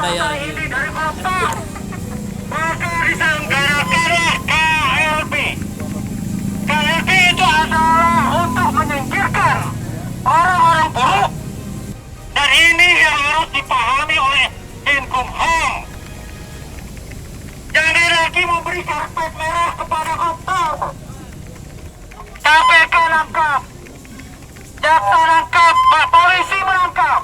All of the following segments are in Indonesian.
budaya ini dari kota, maka diselenggarakanlah KLB. KLB itu adalah untuk menyingkirkan orang-orang buruk, dan ini yang harus dipahami oleh Menkumham. Jangan lagi memberi karpet merah kepada koruptor. KPK nangkap, jaksa nangkap, polisi menangkap,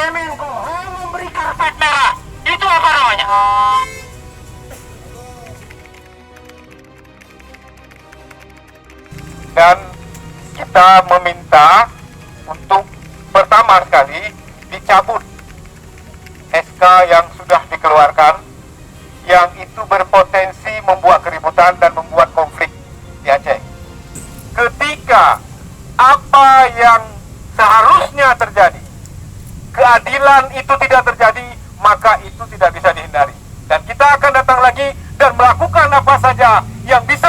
Menkumham memberi karpet merah. Itu apa namanya? Dan kita meminta untuk pertama sekali dicabut SK yang sudah dikeluarkan, yang itu berpotensi membuat keributan dan membuat konflik di Aceh. Ketika apa yang seharusnya terjadi, keadilan itu tidak terjadi, maka itu tidak bisa dihindari. Dan kita akan datang lagi dan melakukan apa saja yang bisa